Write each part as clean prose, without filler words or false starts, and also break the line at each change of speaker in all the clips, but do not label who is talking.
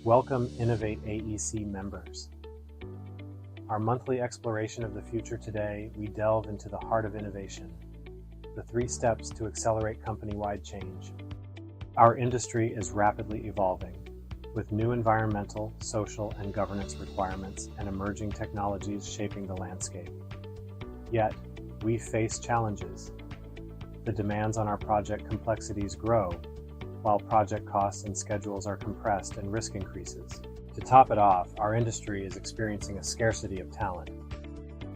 Welcome Innov8AEC members. Our monthly exploration of the future today, we delve into the heart of innovation, the 3 steps to accelerate company-wide change. Our industry is rapidly evolving, with new environmental, social, and governance requirements and emerging technologies shaping the landscape. Yet, we face challenges. The demands on our project complexities grow, while project costs and schedules are compressed and risk increases. To top it off, our industry is experiencing a scarcity of talent.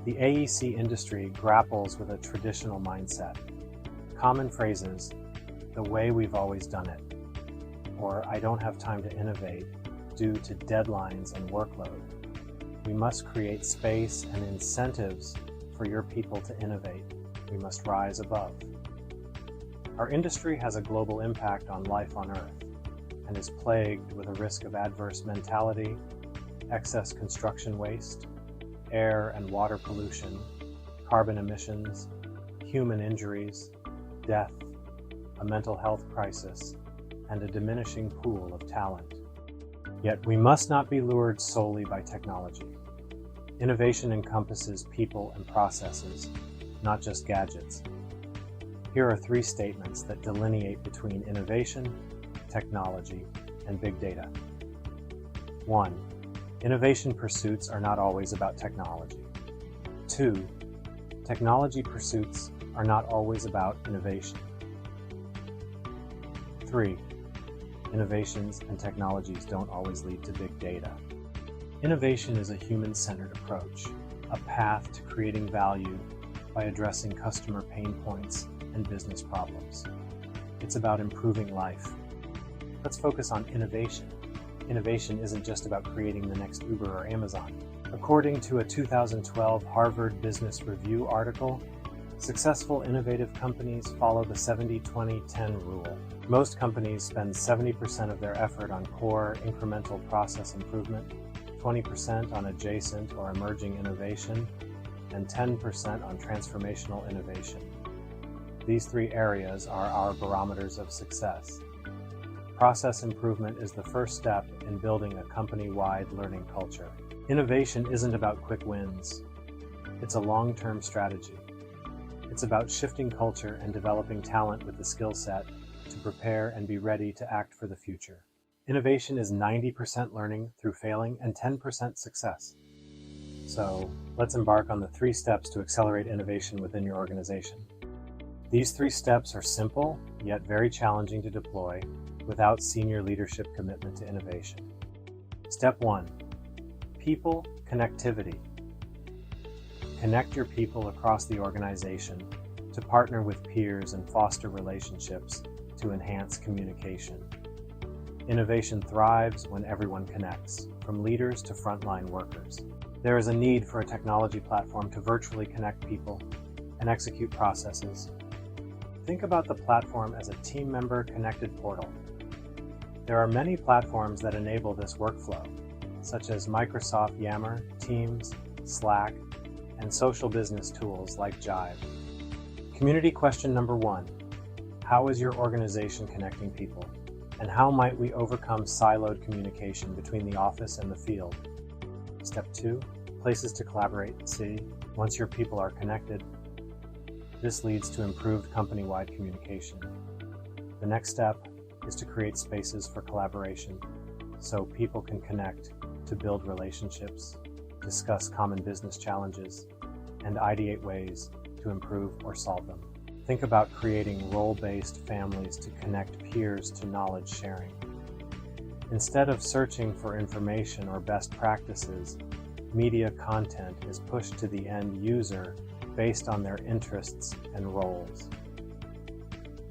The AEC industry grapples with a traditional mindset. Common phrases, "the way we've always done it," or "I don't have time to innovate due to deadlines and workload." We must create space and incentives for your people to innovate. We must rise above. Our industry has a global impact on life on Earth and is plagued with a risk of adverse mentality, excess construction waste, air and water pollution, carbon emissions, human injuries, death, a mental health crisis, and a diminishing pool of talent. Yet we must not be lured solely by technology. Innovation encompasses people and processes, not just gadgets. Here are 3 statements that delineate between innovation, technology, and big data. 1. Innovation pursuits are not always about technology. 2. Technology pursuits are not always about innovation. 3. Innovations and technologies don't always lead to big data. Innovation is a human-centered approach, a path to creating value by addressing customer pain points and business problems. It's about improving life. Let's focus on innovation. Innovation isn't just about creating the next Uber or Amazon. According to a 2012 Harvard Business Review article, successful innovative companies follow the 70-20-10 rule. Most companies spend 70% of their effort on core incremental process improvement, 20% on adjacent or emerging innovation, and 10% on transformational innovation. These 3 areas are our barometers of success. Process improvement is the first step in building a company-wide learning culture. Innovation isn't about quick wins. It's a long-term strategy. It's about shifting culture and developing talent with the skill set to prepare and be ready to act for the future. Innovation is 90% learning through failing and 10% success. So let's embark on the 3 steps to accelerate innovation within your organization. These 3 steps are simple, yet very challenging to deploy without senior leadership commitment to innovation. Step 1. People connectivity. Connect your people across the organization to partner with peers and foster relationships to enhance communication. Innovation thrives when everyone connects, from leaders to frontline workers. There is a need for a technology platform to virtually connect people and execute processes. Think about the platform as a team member connected portal. There are many platforms that enable this workflow, such as Microsoft Yammer, Teams, Slack, and social business tools like Jive. Community question number 1. How is your organization connecting people? And how might we overcome siloed communication between the office and the field? Step 2. Places to collaborate and see. Once your people are connected, this leads to improved company-wide communication. The next step is to create spaces for collaboration so people can connect to build relationships, discuss common business challenges, and ideate ways to improve or solve them. Think about creating role-based families to connect peers to knowledge sharing. Instead of searching for information or best practices, media content is pushed to the end user based on their interests and roles.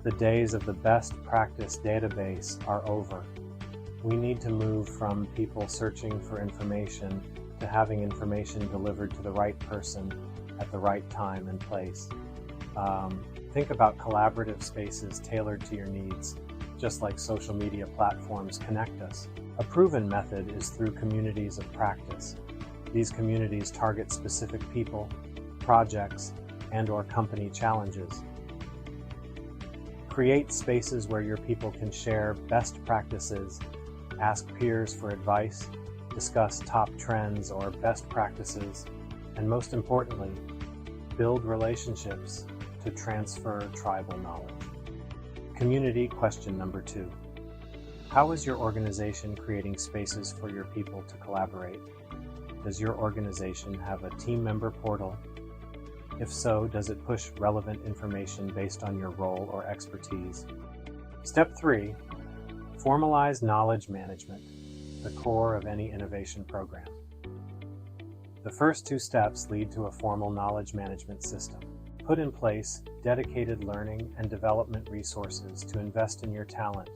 The days of the best practice database are over. We need to move from people searching for information to having information delivered to the right person at the right time and place. Think about collaborative spaces tailored to your needs, just like social media platforms connect us. A proven method is through communities of practice. These communities target specific people, projects, and/or company challenges. Create spaces where your people can share best practices ask peers for advice, discuss top trends or best practices, and most importantly, build relationships to transfer tribal knowledge. Community question number 2. How is your organization creating spaces for your people to collaborate? Does your organization have a team member portal? If so, does it push relevant information based on your role or expertise? Step 3. Formalize knowledge management, the core of any innovation program. The first 2 steps lead to a formal knowledge management system. Put in place dedicated learning and development resources to invest in your talent,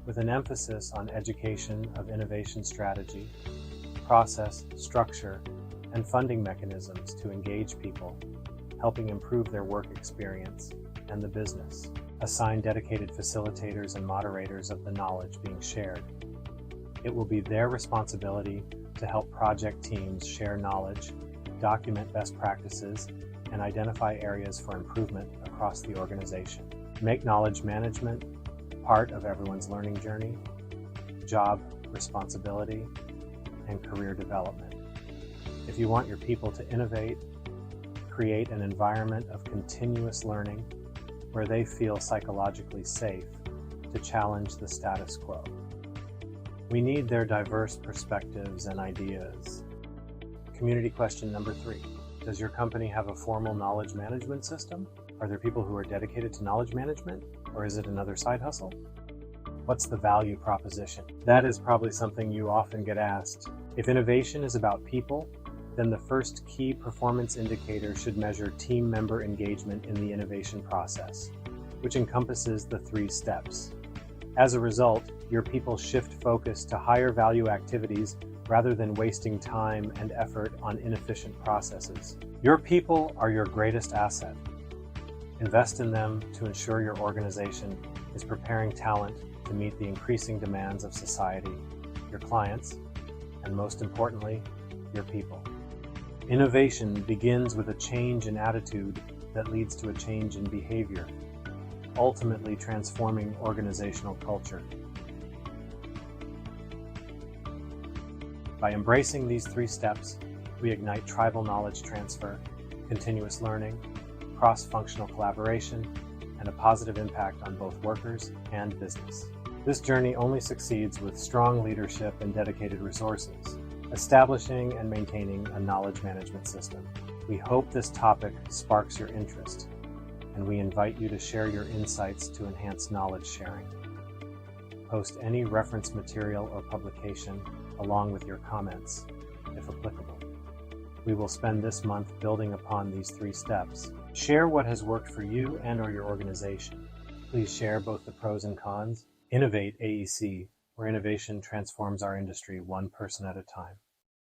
with an emphasis on education of innovation strategy, process, structure, and funding mechanisms to engage people, helping improve their work experience and the business. Assign dedicated facilitators and moderators of the knowledge being shared. It will be their responsibility to help project teams share knowledge, document best practices, and identify areas for improvement across the organization. Make knowledge management part of everyone's learning journey, job responsibility, and career development. If you want your people to innovate, create an environment of continuous learning where they feel psychologically safe to challenge the status quo. We need their diverse perspectives and ideas. Community question number 3. Does your company have a formal knowledge management system? Are there people who are dedicated to knowledge management, or is it another side hustle? What's the value proposition? That is probably something you often get asked. If innovation is about people, then the first key performance indicator should measure team member engagement in the innovation process, which encompasses the 3 steps. As a result, your people shift focus to higher value activities rather than wasting time and effort on inefficient processes. Your people are your greatest asset. Invest in them to ensure your organization is preparing talent to meet the increasing demands of society, your clients, and most importantly, your people. Innovation begins with a change in attitude that leads to a change in behavior, ultimately transforming organizational culture. By embracing these 3 steps, we ignite tribal knowledge transfer, continuous learning, cross-functional collaboration, and a positive impact on both workers and business. This journey only succeeds with strong leadership and dedicated resources, establishing and maintaining a knowledge management system. We hope this topic sparks your interest, and we invite you to share your insights to enhance knowledge sharing. Post any reference material or publication along with your comments, if applicable. We will spend this month building upon these 3 steps. Share what has worked for you and/or your organization. Please share both the pros and cons. Innov8AEC, where innovation transforms our industry one person at a time.